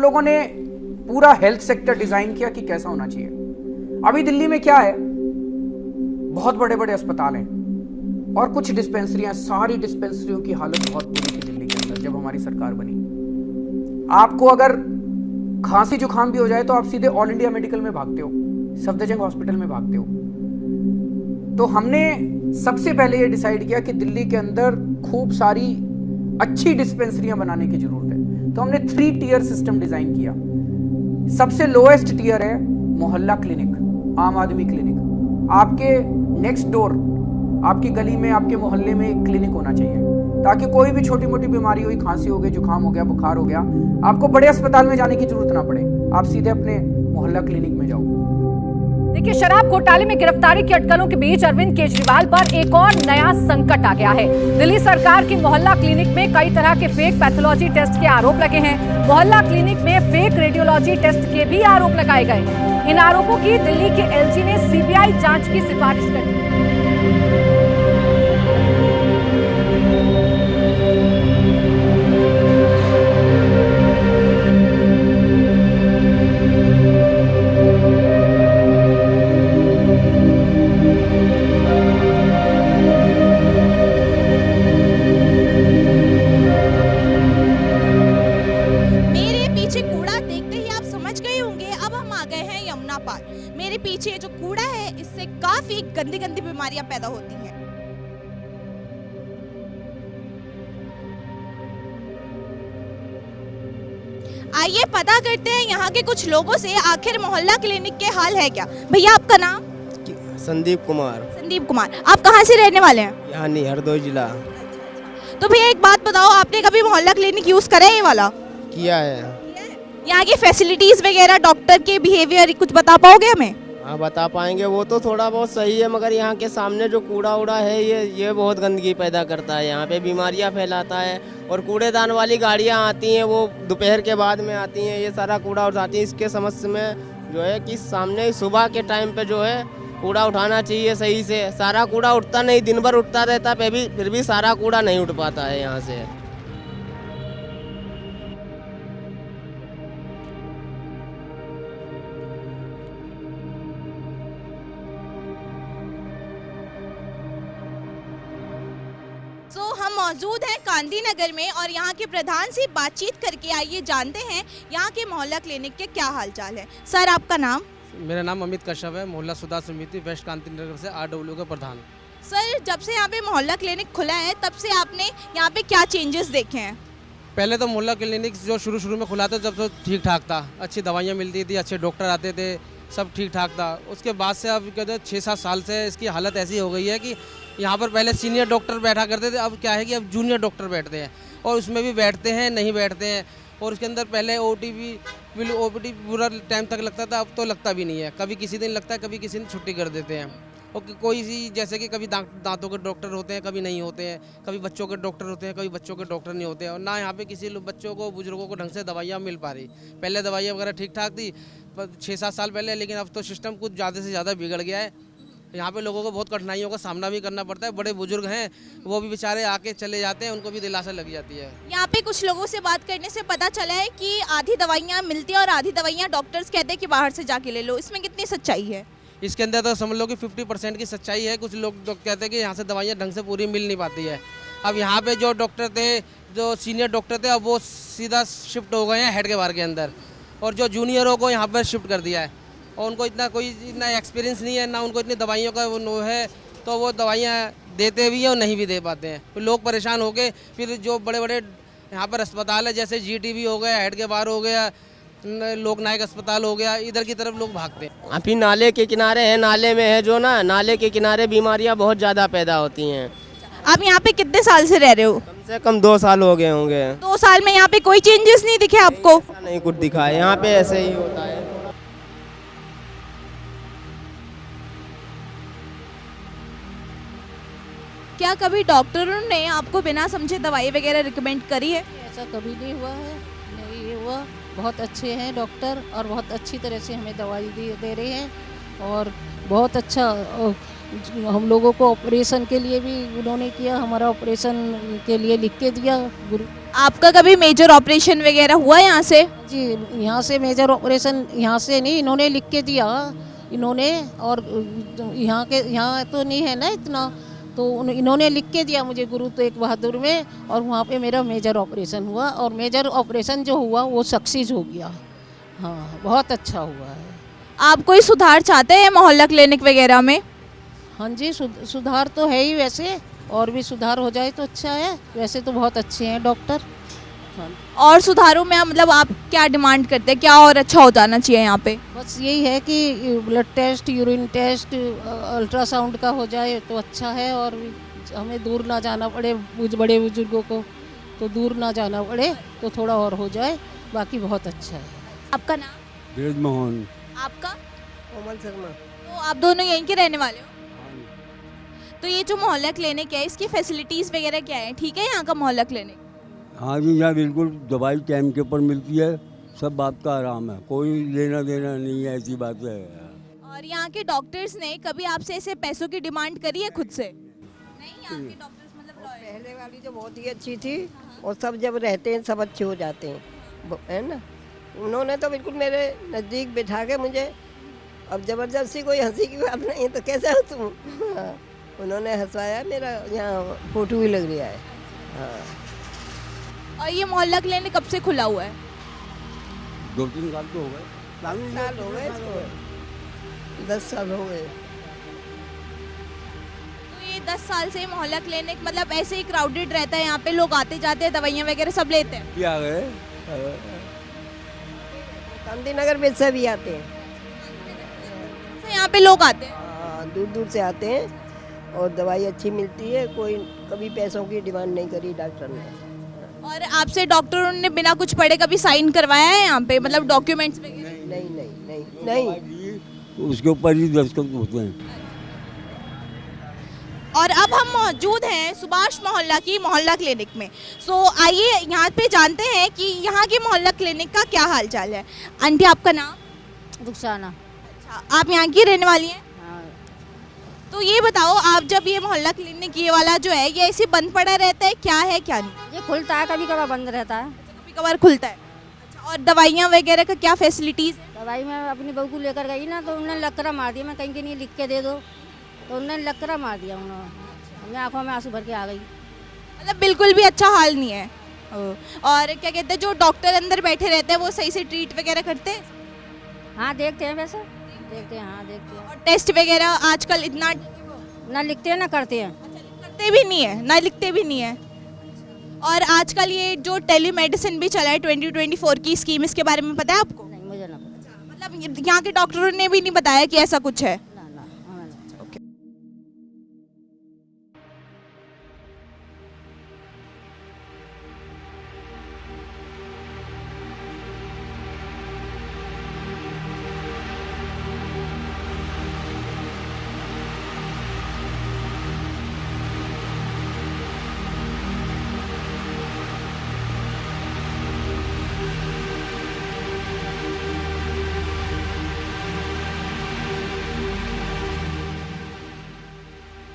लोगों ने पूरा हेल्थ सेक्टर डिजाइन किया कि कैसा होना चाहिए। अभी दिल्ली में क्या है, बहुत बड़े बड़े अस्पताल हैं और कुछ डिस्पेंसरियां, सारी डिस्पेंसरियों की हालत बहुत बुरी थी दिल्ली के अंदर जब हमारी सरकार बनी। आपको अगर खांसी जुकाम भी हो जाए तो आप सीधे ऑल इंडिया मेडिकल में भागते हो, सफदरजंग हॉस्पिटल में भागते हो। तो हमने सबसे पहले ये डिसाइड किया कि दिल्ली के अंदर खूब सारी अच्छी डिस्पेंसरियां बनाने की जरूरत है। तो हमने 3 टियर सिस्टम डिजाइन किया। सबसे लोएस्ट टियर है मोहल्ला क्लिनिक, आम आदमी क्लिनिक। आपके नेक्स्ट डोर, आपकी गली में, आपके मोहल्ले में एक क्लिनिक होना चाहिए ताकि कोई भी छोटी मोटी बीमारी हुई, खांसी हो गई, जुकाम हो गया, बुखार हो गया, आपको बड़े अस्पताल में जाने की जरूरत ना पड़े, आप सीधे अपने मोहल्ला क्लिनिक में जाओ। देखिए, शराब घोटाले में गिरफ्तारी की अटकलों के बीच अरविंद केजरीवाल पर एक और नया संकट आ गया है। दिल्ली सरकार की मोहल्ला क्लिनिक में कई तरह के फेक पैथोलॉजी टेस्ट के आरोप लगे हैं। मोहल्ला क्लिनिक में फेक रेडियोलॉजी टेस्ट के भी आरोप लगाए गए। इन आरोपों की दिल्ली के एलजी ने सीबीआई जांच की सिफारिश कर दी। मेरे पीछे जो कूड़ा है, इससे काफी गंदी गंदी बीमारियां पैदा होती हैं। आइए पता करते हैं यहाँ के कुछ लोगों से, आखिर मोहल्ला क्लिनिक के हाल है क्या। भैया आपका नाम? संदीप कुमार। संदीप कुमार, आप कहाँ से रहने वाले हैं? यहाँ नहीं, हरदोई जिला। तो भैया एक बात बताओ, आपने कभी मोहल्ला क्लिनिक यूज करा है ये वाला? किया है। यहाँ की फैसिलिटीज वगैरह, डॉक्टर के बिहेवियर कुछ बता पाओगे हमें? हाँ बता पाएंगे, वो तो थोड़ा बहुत सही है, मगर यहाँ के सामने जो कूड़ा उड़ा है ये बहुत गंदगी पैदा करता है, यहाँ पे बीमारियाँ फैलाता है। और कूड़ेदान वाली गाड़ियाँ आती हैं, वो दोपहर के बाद में आती हैं, ये सारा कूड़ा उठाती हैं। इसके समस्या में जो है कि सामने सुबह के टाइम पे जो है कूड़ा उठाना चाहिए सही से। सारा कूड़ा उठता नहीं, दिन भर उठता रहता है, फिर भी सारा कूड़ा नहीं उठ पाता है यहाँ से। तो हम मौजूद हैं गांधी नगर में और यहाँ के प्रधान से बातचीत करके आइए जानते हैं यहाँ के मोहल्ला क्लिनिक के क्या हालचाल है। सर आपका नाम? मेरा नाम अमित कश्यप है, मोहल्ला सुधार समिति वेस्ट कांति नगर से RW का प्रधान। सर जब से यहाँ पे मोहल्ला क्लिनिक खुला है तब से आपने यहाँ पे क्या चेंजेस देखे हैं? पहले तो मोहल्ला क्लिनिक जो शुरू में खुला था जब तो ठीक ठाक था, अच्छी दवाइयाँ मिलती थी, अच्छे डॉक्टर आते थे, सब ठीक ठाक था। उसके बाद से अब कहते 6-7 साल से इसकी हालत ऐसी हो गई है कि यहाँ पर पहले सीनियर डॉक्टर बैठा करते थे, अब क्या है कि अब जूनियर डॉक्टर बैठते हैं, और उसमें भी बैठते हैं नहीं बैठते हैं। और उसके अंदर पहले OPD पूरा टाइम तक लगता था, अब तो लगता भी नहीं है। कभी किसी दिन लगता है, कभी किसी दिन छुट्टी कर देते हैं। और कोई सी जैसे कि कभी दांतों के डॉक्टर होते हैं, कभी नहीं होते हैं, कभी बच्चों के डॉक्टर होते हैं, कभी बच्चों के डॉक्टर नहीं होते हैं। और ना यहाँ पे किसी बच्चों को, बुजुर्गों को ढंग से दवाइयाँ मिल पा रही। पहले दवाइयाँ वगैरह ठीक ठाक थी 6-7 साल पहले, लेकिन अब तो सिस्टम कुछ ज़्यादा से ज़्यादा बिगड़ गया है। यहाँ पे लोगों को बहुत कठिनाइयों का सामना भी करना पड़ता है। बड़े बुजुर्ग हैं, वो भी बेचारे आके चले जाते हैं, उनको भी दिलासा लग जाती है। यहाँ पे कुछ लोगों से बात करने से पता चला है कि आधी दवाइयाँ मिलती हैं और आधी दवाइयाँ डॉक्टर्स कहते हैं कि बाहर से जाके ले लो। इसमें कितनी सच्चाई है? इसके अंदर तो समझ लो कि 50% की सच्चाई है। कुछ लोग कहते हैं कि यहाँ से दवाइयाँ ढंग से पूरी मिल नहीं पाती है। अब यहाँ पे जो डॉक्टर थे, जो सीनियर डॉक्टर थे, अब वो सीधा शिफ्ट हो गए हैं हेड के बार के अंदर, और जो जूनियरों को यहाँ पर शिफ्ट कर दिया है। और उनको इतना एक्सपीरियंस नहीं है, ना उनको इतनी दवाइयों का वो है, तो वो दवाइयाँ देते भी हैं और नहीं भी दे पाते हैं। फिर लोग परेशान हो गए। फिर जो बड़े बड़े यहाँ पर अस्पताल है, जैसे GTB हो गया, हेड के बार हो गया, लोकनायक अस्पताल हो गया, इधर की तरफ लोग भागते हैं। अभी नाले के किनारे है, नाले में है जो ना, नाले के किनारे बीमारियाँ बहुत ज़्यादा पैदा होती हैं। आप यहाँ पे कितने साल से रह रहे हो? कम से कम 2 साल हो गए होंगे। 2 साल में यहाँ पे कोई चेंजेस नहीं दिखे आपको? नहीं कुछ दिखा है, यहाँ पे ऐसे ही होता है। क्या कभी डॉक्टरों ने आपको बिना समझे दवाई वगैरह रिकमेंड करी है? ऐसा कभी नहीं हुआ है, नहीं हुआ। बहुत अच्छे हैं डॉक्टर और बहुत अच्छी तरह से हमें दवाई दे रहे हैं और बहुत अच्छा। हम लोगों को ऑपरेशन के लिए भी उन्होंने किया, हमारा ऑपरेशन के लिए लिख के दिया। आपका कभी मेजर ऑपरेशन वगैरह हुआ यहाँ से? जी यहाँ से मेजर ऑपरेशन यहाँ से नहीं, इन्होंने लिख के दिया इन्होंने, और यहाँ तो नहीं है ना इतना, तो इन्होंने लिख के दिया मुझे गुरु तेग बहादुर में, और वहाँ पे मेरा मेजर ऑपरेशन हुआ, और मेजर ऑपरेशन जो हुआ वो सक्सेस हो गया। हाँ बहुत अच्छा हुआ है। आप कोई सुधार चाहते हैं मोहल्ला क्लिनिक वगैरह में? हाँ जी सुधार तो है ही, वैसे और भी सुधार हो जाए तो अच्छा है, वैसे तो बहुत अच्छे हैं डॉक्टर। हाँ। और सुधारों में मतलब आप क्या डिमांड करते हैं, क्या और अच्छा हो जाना चाहिए यहाँ पे? बस यही है कि blood test, urine test, ultrasound का हो जाए तो अच्छा है, और हमें दूर ना जाना पड़े, बड़े बुजुर्गों को तो दूर ना जाना पड़े, तो थोड़ा और हो जाए, बाकी बहुत अच्छा है। आपका नाम? ब्रज मोहन। आपका? कोमल शर्मा। तो आप दोनों यहीं के रहने वाले हो? तो ये जो मोहल्ला क्लिनिक है, इसकी फैसिलिटीज़ वगैरह क्या है? ठीक है यहाँ का मोहल्ला क्लिनिक? हाँ जी, यहाँ बिल्कुल दवाई टाइम के ऊपर मिलती है, सब बात का आराम है, कोई लेना देना नहीं है, ऐसी बात है। और यहाँ के डॉक्टर्स ने कभी आपसे ऐसे पैसों की डिमांड करी है खुद से? नहीं, यहाँ के डॉक्टर्स मतलब पहले वाली जो बहुत ही अच्छी थी, और सब जब रहते हैं सब अच्छे हो जाते हैं, है ना। उन्होंने तो बिल्कुल मेरे नज़दीक बिठा के मुझे, अब ज़बरदस्ती कोई हंसी की बात नहीं तो कैसे हंसूँ। हाँ, उन्होंने हंसवाया, मेरा यहाँ फोटो भी लग रहा है। हाँ। और ये मोहल्ला क्लिनिक कब से खुला हुआ है? 2-3 साल तो हो गए। साल हो गए इसको, 10 साल हो गए। तो ये 10 साल से मोहल्ला क्लिनिक मतलब ऐसे ही क्राउडेड रहता है, यहाँ पे लोग आते जाते हैं, दवाइयाँ वगैरह सब लेते हैं? क्या गए गांधी नगर में से भी आते हैं, तो यहाँ पे लोग आते हैं? दूर दूर से आते हैं, और दवाई अच्छी मिलती है, कोई कभी पैसों की डिमांड नहीं करी डॉक्टर ने। और आपसे डॉक्टरों ने बिना कुछ पढ़े कभी साइन करवाया है यहाँ पे, मतलब डॉक्यूमेंट्स वगैरह? नहीं नहीं नहीं नहीं। उसके ऊपर ही दस्तखत होते हैं। और अब हम मौजूद हैं सुभाष मोहल्ला की मोहल्ला क्लिनिक में। सो आइए यहाँ पे जानते हैं कि यहाँ के मोहल्ला क्लिनिक का क्या हाल चाल है। आंटी आपका नाम? रुखसाना। अच्छा, आप यहाँ की रहने वाली हैं? हाँ। तो ये बताओ, आप जब ये मोहल्ला क्लिनिक ये वाला जो है, ये ऐसे बंद पड़ा रहता है, क्या है क्या नहीं? ये खुलता है, कभी कभार बंद रहता है। कभी कभार खुलता है। अच्छा, और दवाइयाँ वगैरह का क्या फैसिलिटीज़ है? दवाई मैं अपनी बहू को लेकर गई ना, तो उन्होंने लकड़ा मार दिया, मैं कहीं के नहीं लिख के दे दो, तो उन्होंने लकड़ा मार दिया उन्होंने, मैं आंखों में आंसू भर के आ गई। मतलब बिल्कुल भी अच्छा हाल नहीं है। और क्या कहते हैं, जो डॉक्टर अंदर बैठे रहते हैं वो सही से ट्रीट वगैरह करते हैं? हाँ देखते हैं, वैसे देखते हैं, हाँ देखते हैं। और टेस्ट वगैरह आजकल इतना ना लिखते हैं ना करते हैं। करते भी नहीं है, ना लिखते भी नहीं है। और आजकल ये जो टेलीमेडिसिन भी चला है 2024 की स्कीम, इसके बारे में पता है आपको? नहीं मुझे ना पता। मतलब यहाँ के डॉक्टरों ने भी नहीं बताया कि ऐसा कुछ है?